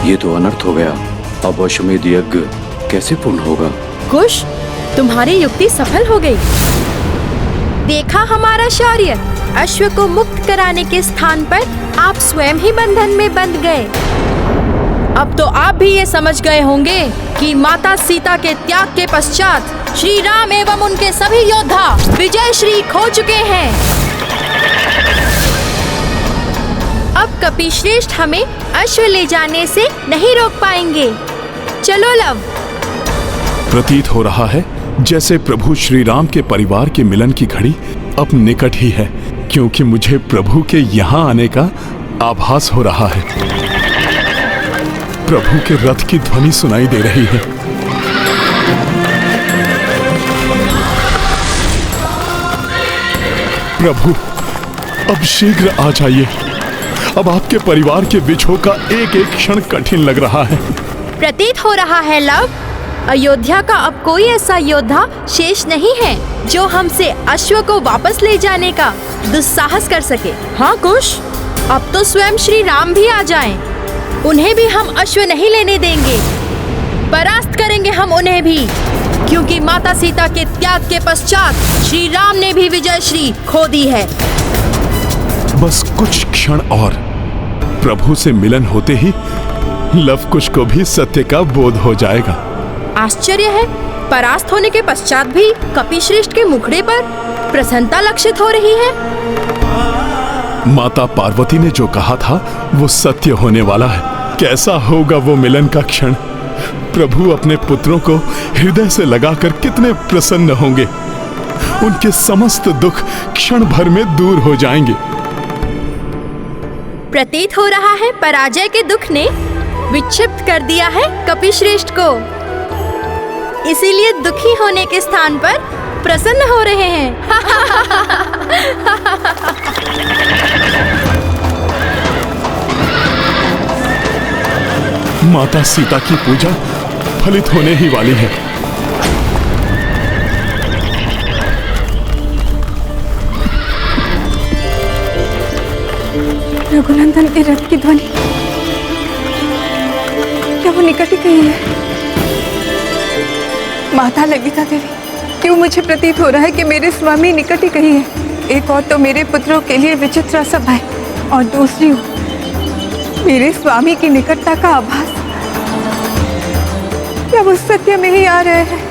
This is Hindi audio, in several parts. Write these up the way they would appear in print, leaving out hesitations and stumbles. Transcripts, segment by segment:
ये तो अनर्थ हो गया। अब अश्वमेध यज्ञ कैसे पूर्ण होगा? कुश, तुम्हारी युक्ति सफल हो गई। देखा हमारा शौर्य। अश्व को मुक्त कराने के स्थान पर आप स्वयं ही बंधन में बंध गए। अब तो आप भी ये समझ गए होंगे कि माता सीता के त्याग के पश्चात श्री राम एवं उनके सभी योद्धा विजय श्री खो चुके हैं। अब कपिश्रेष्ठ हमें अश्व ले जाने से नहीं रोक पाएंगे। चलो लव। प्रतीत हो रहा है जैसे प्रभु श्री राम के परिवार के मिलन की घड़ी अब निकट ही है, क्योंकि मुझे प्रभु के यहाँ आने का आभास हो रहा है। प्रभु के रथ की ध्वनि सुनाई दे रही है। प्रभु, अब शीघ्र आ जाइए। अब आपके परिवार के विछोह का एक एक क्षण कठिन लग रहा है। प्रतीत हो रहा है लव, अयोध्या का अब कोई ऐसा योद्धा शेष नहीं है जो हमसे अश्व को वापस ले जाने का दुस्साहस कर सके। हाँ कुश, अब तो स्वयं श्री राम भी आ जाएं। उन्हें भी हम अश्व नहीं लेने देंगे। परास्त करेंगे हम उन्हें भी, क्योंकि माता सीता के त्याग के पश्चात श्री राम ने भी विजय श्री खो दी है। बस कुछ क्षण और, प्रभु से मिलन होते ही लव कुश को भी सत्य का बोध हो जाएगा। आश्चर्य है, परास्त होने के पश्चात भी कपिश्रेष्ठ के मुखड़े पर प्रसन्नता लक्षित हो रही है। माता पार्वती ने जो कहा था वो सत्य होने वाला है। कैसा होगा वो मिलन का क्षण? प्रभु अपने पुत्रों को हृदय से लगाकर कितने प्रसन्न होंगे। उनके समस्त दुख क्षण भर में दूर हो जाएंगे। प्रतीत हो रहा है पराजय के दुख ने विक्षिप्त कर दिया है कपिश्रेष्ठ को, इसीलिए दुखी होने के स्थान पर प्रसन्न हो रहे हैं। माता सीता की पूजा फलित होने ही वाली है। रघुनंदन के रथ की ध्वनि, क्या वो निकट ही कहीं है? माता ललिता देवी, क्यों मुझे प्रतीत हो रहा है कि मेरे स्वामी निकट ही कहीं है। एक और तो मेरे पुत्रों के लिए विचित्र सब है, और दूसरी मेरे स्वामी की निकटता का आभास। क्या वो सत्य में ही आ रहे हैं?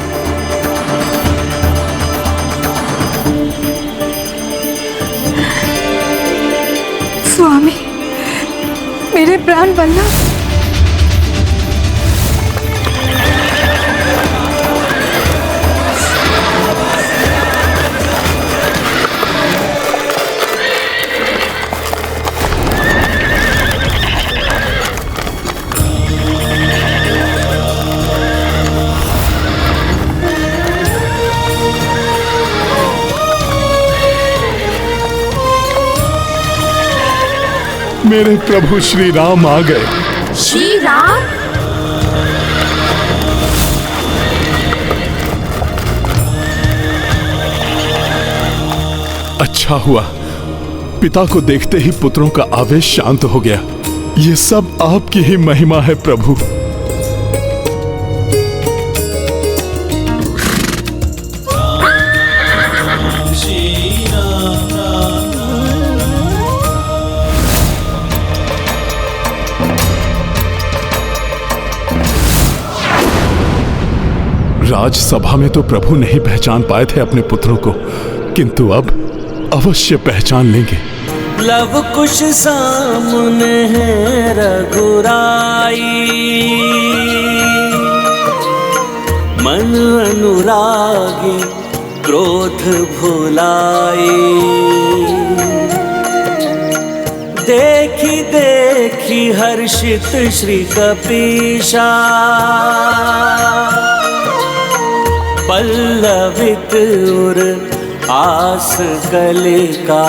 स्वामी, मेरे प्राण वल्लभ, मेरे प्रभु श्री राम आ गए। श्री राम? अच्छा हुआ, पिता को देखते ही पुत्रों का आवेश शांत हो गया। ये सब आपकी ही महिमा है प्रभु। राजसभा में तो प्रभु नहीं पहचान पाए थे अपने पुत्रों को, किंतु अब अवश्य पहचान लेंगे। लव कुश सामने है रघुराई, मन अनुरागी क्रोध भुलाई। देखी देखी हर्षित श्री कपीशा, पल्लवित उर आस कलिका।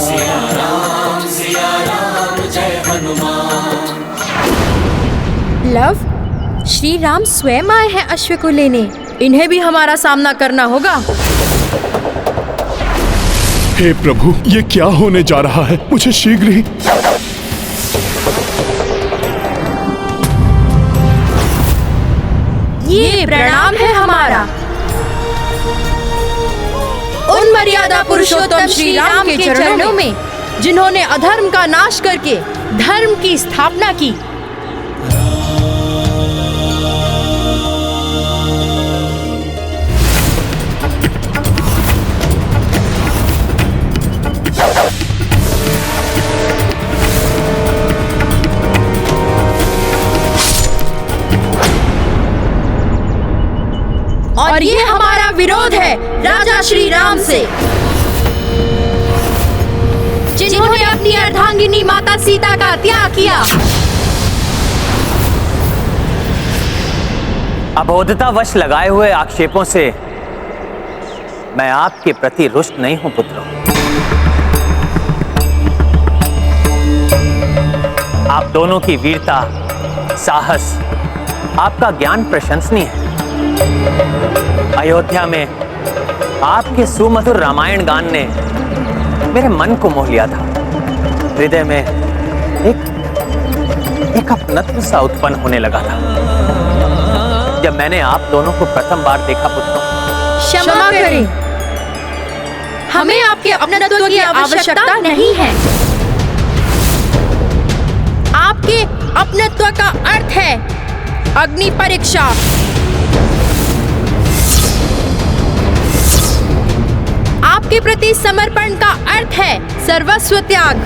सिया राम जय हनुमान। लव, श्री राम स्वयं आए हैं अश्व को लेने। इन्हें भी हमारा सामना करना होगा। हे प्रभु, ये क्या होने जा रहा है? मुझे शीघ्र ही उन्हें प्रणाम है हमारा। उन मर्यादा पुरुषोत्तम श्री राम के चरणों में जिन्होंने अधर्म का नाश करके धर्म की स्थापना की। और ये हमारा विरोध है राजा श्री राम से, जिन्होंने अपनी अर्धांगिनी माता सीता का त्याग किया। अबोधतावश लगाए हुए आक्षेपों से मैं आपके प्रति रुष्ट नहीं हूं पुत्रों। आप दोनों की वीरता, साहस, आपका ज्ञान प्रशंसनीय है। अयोध्या में आपके सुमधुर रामायण गान ने मेरे मन को मोह लिया था। हृदय में एक अपनत्व सा उत्पन्न होने लगा था जब मैंने आप दोनों को प्रथम बार देखा पुत्रों। क्षमा करें, हमें आपके अपनत्व की आवश्यकता नहीं है। आपके अपनत्व का अर्थ है अग्नि परीक्षा। आपके प्रति समर्पण का अर्थ है सर्वस्व त्याग।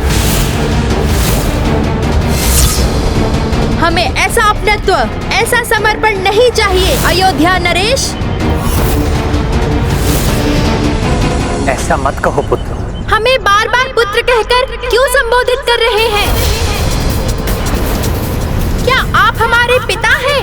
हमें ऐसा अपनत्व, ऐसा समर्पण नहीं चाहिए अयोध्या नरेश। ऐसा मत कहो पुत्र। हमें बार बार पुत्र कहकर क्यों संबोधित कर रहे हैं? क्या आप हमारे पिता हैं?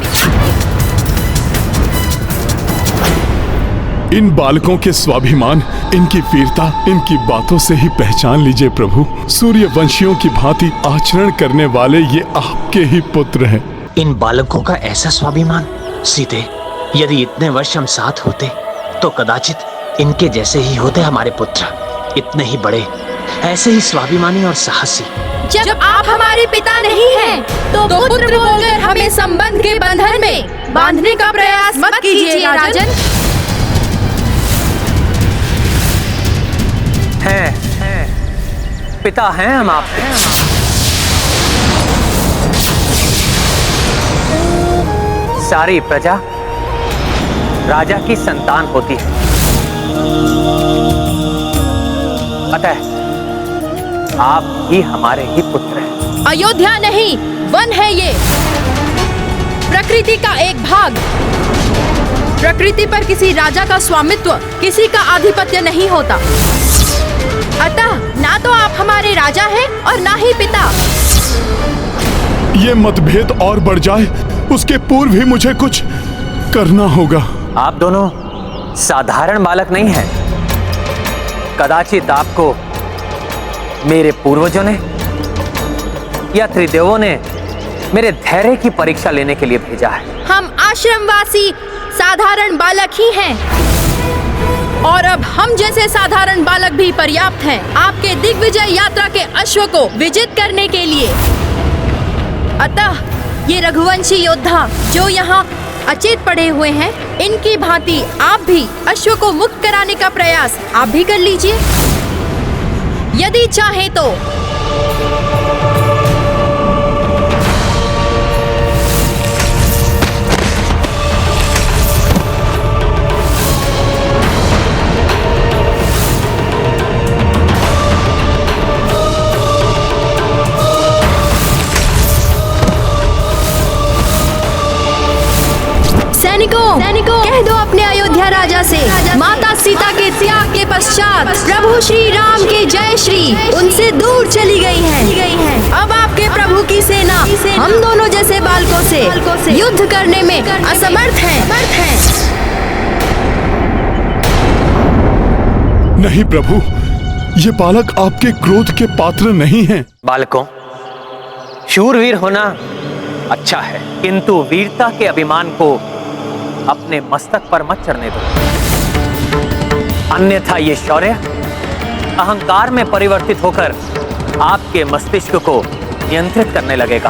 इन बालकों के स्वाभिमान, इनकी वीरता, इनकी बातों से ही पहचान लीजिए प्रभु। सूर्यवंशियों की भांति आचरण करने वाले ये आपके ही पुत्र हैं। इन बालकों का ऐसा स्वाभिमान, सीते, यदि इतने वर्ष हम साथ होते तो कदाचित इनके जैसे ही होते हमारे पुत्र। इतने ही बड़े, ऐसे ही स्वाभिमानी और साहसी। जब आप हमारे पिता नहीं हैं, तो पुत्र बोलकर हमें संबंध के बंधन में बांधने का प्रयास मत कीजिए राजन। हैं, पिता हैं हम आपके। सारी प्रजा राजा की संतान होती है, अतः आप ही हमारे ही पुत्र हैं। अयोध्या नहीं, वन है ये, प्रकृति का एक भाग। प्रकृति पर किसी राजा का स्वामित्व, किसी का आधिपत्य नहीं होता। अतः ना तो आप हमारे राजा हैं और ना ही पिता। ये मतभेद और बढ़ जाए उसके पूर्व ही मुझे कुछ करना होगा। आप दोनों साधारण बालक नहीं हैं। कदाचित आपको मेरे पूर्वजों ने या त्रिदेवों ने मेरे धैर्य की परीक्षा लेने के लिए भेजा है। हम आश्रमवासी साधारण बालक ही हैं, और अब हम जैसे साधारण बालक भी पर्याप्त हैं आपके दिग्विजय यात्रा के अश्व को विजित करने के लिए। अतः ये रघुवंशी योद्धा जो यहाँ अचेत पड़े हुए हैं, इनकी भांति आप भी अश्व को मुक्त कराने का प्रयास आप भी कर लीजिए, यदि चाहे तो। सैनिकों, कह दो अपने अयोध्या राजा से, माता सीता के त्याग के पश्चात प्रभु श्री राम की जय श्री उनसे दूर चली गई है। अब आपके प्रभु की सेना हम दोनों जैसे बालकों से युद्ध करने में असमर्थ है। नहीं प्रभु, ये बालक आपके क्रोध के पात्र नहीं हैं। बालकों, शूरवीर होना अच्छा है, किंतु वीरता के अभिमान को अपने मस्तक पर मत चढ़ने दो, अन्यथा ये शौर्य अहंकार में परिवर्तित होकर आपके मस्तिष्क को नियंत्रित करने लगेगा,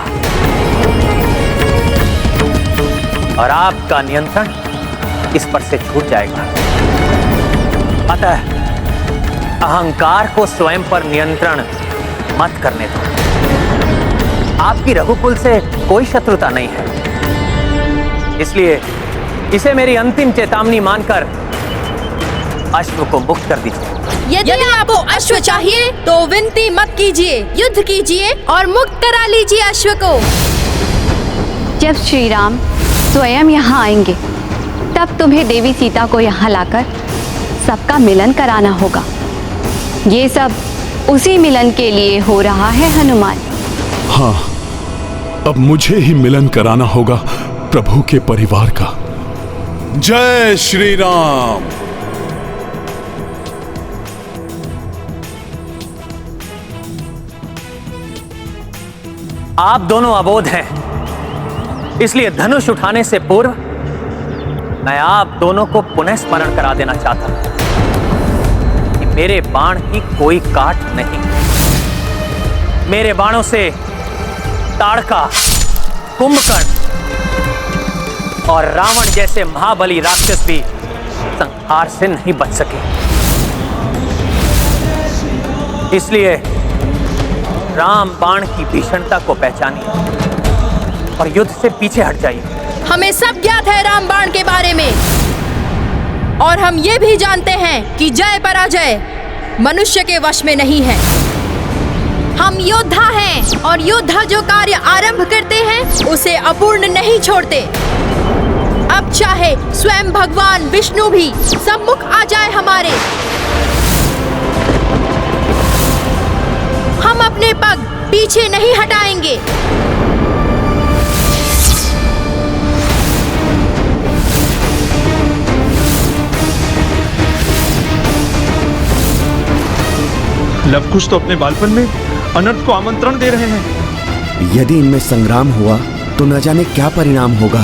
और आपका नियंत्रण इस पर से छूट जाएगा। अतः अहंकार को स्वयं पर नियंत्रण मत करने दो। आपकी रघुकुल से कोई शत्रुता नहीं है, इसलिए इसे मेरी अंतिम चेतावनी मानकर अश्व को मुक्त कर दीजिए। यदि आपको अश्व चाहिए तो विनती मत कीजिए, युद्ध कीजिए और मुक्त करा लीजिए अश्व को। जब श्री राम स्वयं यहाँ आएंगे तब तुम्हें देवी सीता को यहाँ लाकर सबका मिलन कराना होगा। ये सब उसी मिलन के लिए हो रहा है हनुमान। हाँ, अब मुझे ही मिलन कराना होगा प्रभु के परिवार का। जय श्री राम। आप दोनों अबोध हैं, इसलिए धनुष उठाने से पूर्व मैं आप दोनों को पुनः स्मरण करा देना चाहता हूं कि मेरे बाण की कोई काट नहीं। मेरे बाणों से ताड़का, कुंभकर्ण और रावण जैसे महाबली राक्षस भी संहार से नहीं बच सके। इसलिए राम बाण की भीषणता को पहचानिए और युद्ध से पीछे हट जाइए। हमें सब ज्ञात है राम बाण के बारे में, और हम ये भी जानते हैं कि जय पराजय मनुष्य के वश में नहीं है। हम योद्धा हैं और योद्धा जो कार्य आरंभ करते हैं उसे अपूर्ण नहीं छोड़ते। अब चाहे स्वयं भगवान विष्णु भी सम्मुख आ जाए हमारे, हम अपने पग पीछे नहीं हटाएंगे। लवकुश तो अपने बालपन में अनर्थ को आमंत्रण दे रहे हैं। यदि इनमें संग्राम हुआ तो न जाने क्या परिणाम होगा।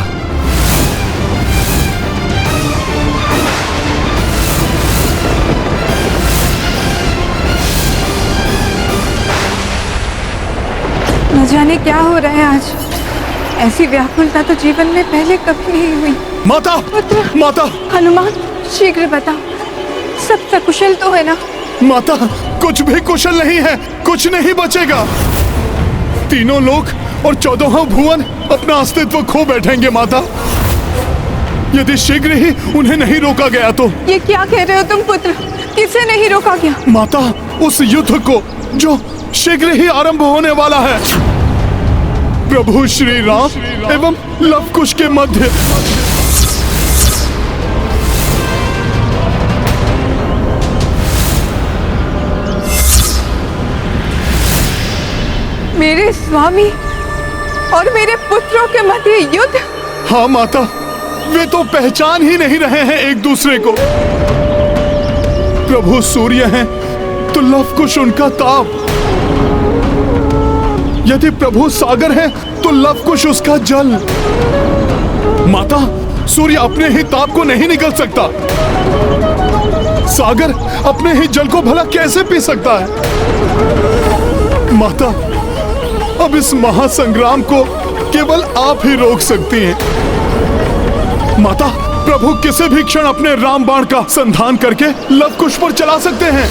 न जाने क्या हो रहा है आज। ऐसी व्याकुलता तो जीवन में पहले कभी नहीं हुई। माता, पुत्र, माता, हनुमान शीघ्र बताओ, सब सकुशल तो है ना? माता, कुछ भी कुशल नहीं है, कुछ नहीं बचेगा। तीनों लोक और 14वां भुवन अपना अस्तित्व खो बैठेंगे माता, यदि शीघ्र ही उन्हें नहीं रोका गया तो। ये क्या कह रहे हो तुम पुत्र? किसे नहीं रोका गया? माता, उस युद्ध को जो शीघ्र ही आरंभ होने वाला है प्रभु श्री राम एवं लवकुश के मध्य। मेरे स्वामी और मेरे पुत्रों के मध्य युद्ध? हाँ माता, वे तो पहचान ही नहीं रहे हैं एक दूसरे को। प्रभु सूर्य हैं तो लवकुश उनका ताप, यदि प्रभु सागर है तो लवकुश उसका जल। माता, सूर्य अपने ही ताप को नहीं निकल सकता, सागर अपने ही जल को भला कैसे पी सकता है। माता, अब इस महासंग्राम को केवल आप ही रोक सकती हैं। माता, प्रभु किसी भी क्षण अपने राम बाण का संधान करके लवकुश पर चला सकते हैं।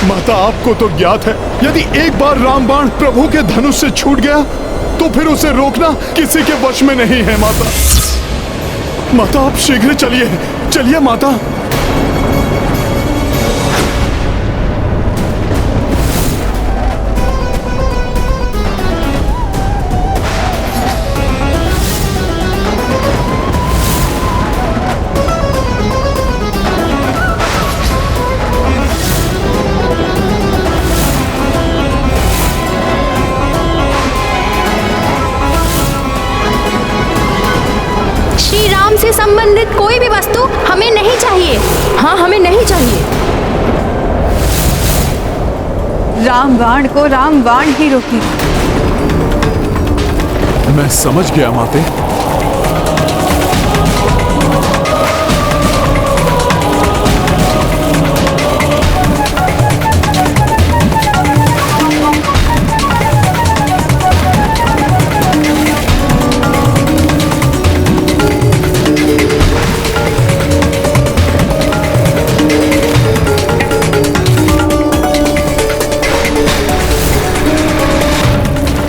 माता, आपको तो ज्ञात है, यदि एक बार राम बाण प्रभु के धनुष से छूट गया तो फिर उसे रोकना किसी के वश में नहीं है। माता, माता आप शीघ्र चलिए, चलिए माता। से संबंधित कोई भी वस्तु हमें नहीं चाहिए। हाँ, हमें नहीं चाहिए। रामबाण को रामबाण ही रोके। मैं समझ गया माते।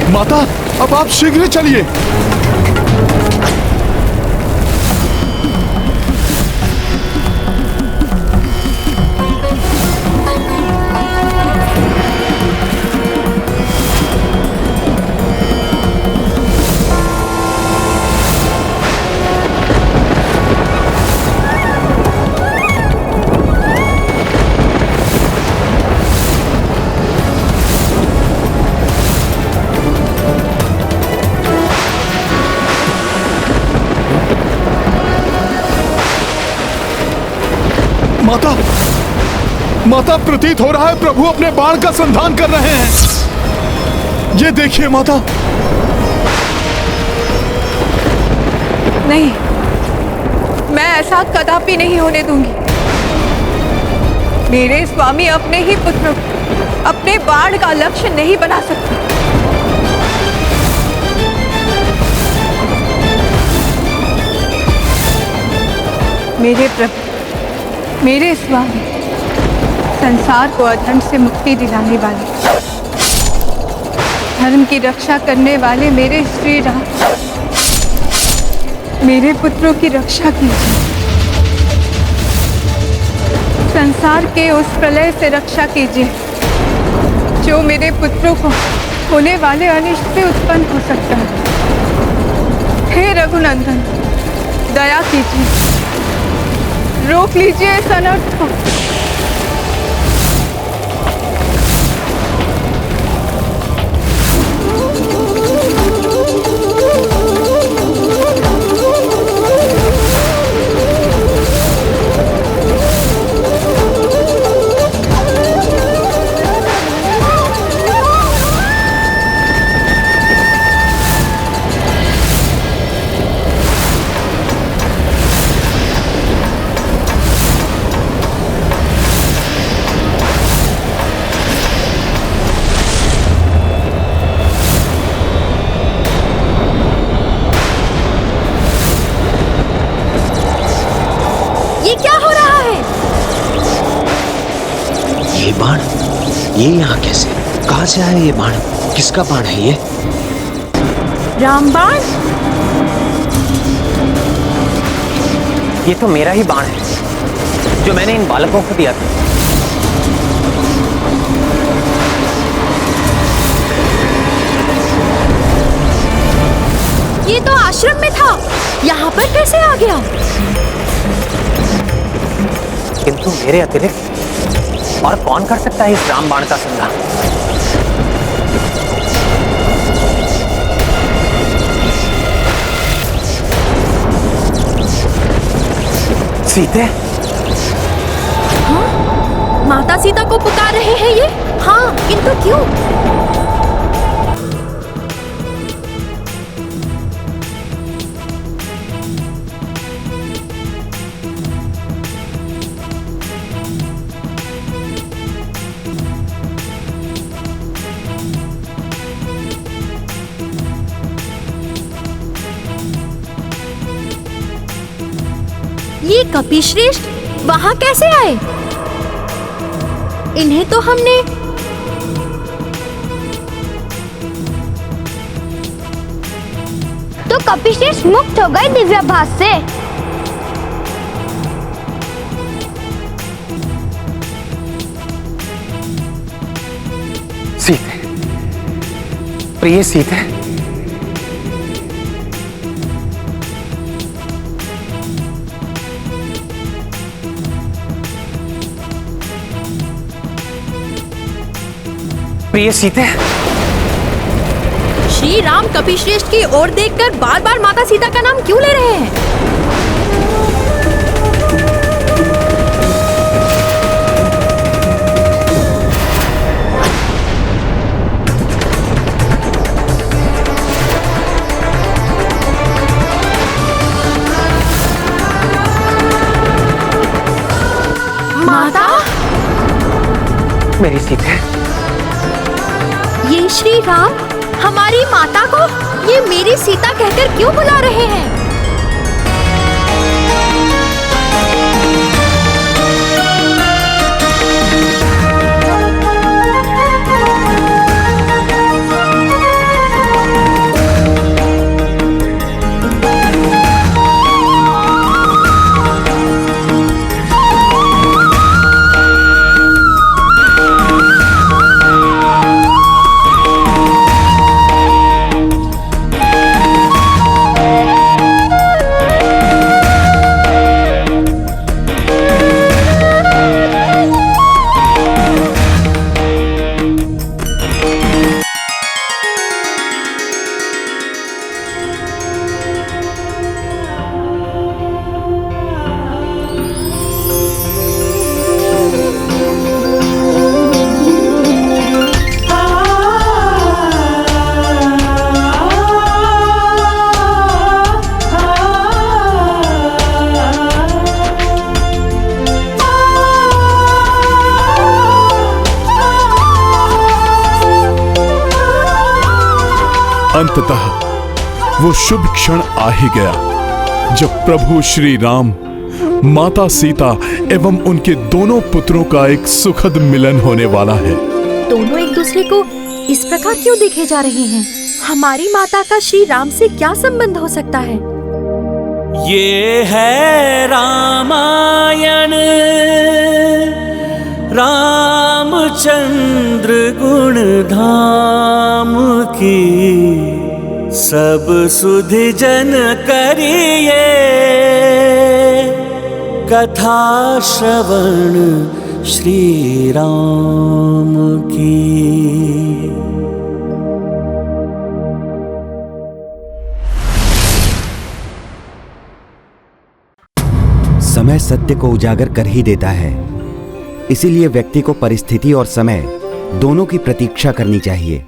माता, अब आप शीघ्र चलिए। माता, माता, प्रतीत हो रहा है प्रभु अपने बाण का संधान कर रहे हैं। ये देखिए माता। नहीं, मैं ऐसा कदापि नहीं होने दूंगी। मेरे स्वामी अपने ही पुत्र अपने बाण का लक्ष्य नहीं बना सकते। मेरे प्रभु, मेरे स्वामी, संसार को अधर्म से मुक्ति दिलाने वाले, धर्म की रक्षा करने वाले मेरे श्री राम, मेरे पुत्रों की रक्षा कीजिए। संसार के उस प्रलय से रक्षा कीजिए जो मेरे पुत्रों को होने वाले अनिष्ट से उत्पन्न हो सकता है। हे रघुनंदन, दया कीजिए, रोक लीजिए इस अनर्थ को। ये यहाँ कैसे? कहाँ से आया ये बाण? किसका बाण है ये? रामबाण? ये तो मेरा ही बाण है जो मैंने इन बालकों को दिया था। ये तो आश्रम में था, यहाँ पर कैसे आ गया? किंतु मेरे अतिरिक्त और कौन कर सकता है इस रामबाण का संधान? सीते? हाँ? माता सीता को पुकार रहे हैं ये? हाँ, किंतु क्यों? ये कपिश्रेष्ठ वहां कैसे आए? इन्हें तो हमने तो कपिश्रेष्ठ मुक्त हो गए दिव्याभास से। सीते, प्रिय सीते, प्रिय सीते। श्री राम कपिश्रेष्ठ की ओर देखकर बार बार माता सीता का नाम क्यों ले रहे हैं? माता? मेरी सीते, ये श्री राम हमारी माता को ये मेरी सीता कहकर क्यों बुला रहे हैं? अंततः वो शुभ क्षण आ ही गया जब प्रभु श्री राम, माता सीता एवं उनके दोनों पुत्रों का एक सुखद मिलन होने वाला है। दोनों एक दूसरे को इस प्रकार क्यों देखे जा रहे हैं? हमारी माता का श्री राम से क्या संबंध हो सकता है? ये है रामायण, रामचंद्र गुण धाम की, सब सुधि जन करिए कथा श्रवण श्री राम की। समय सत्य को उजागर कर ही देता है, इसीलिए व्यक्ति को परिस्थिति और समय दोनों की प्रतीक्षा करनी चाहिए।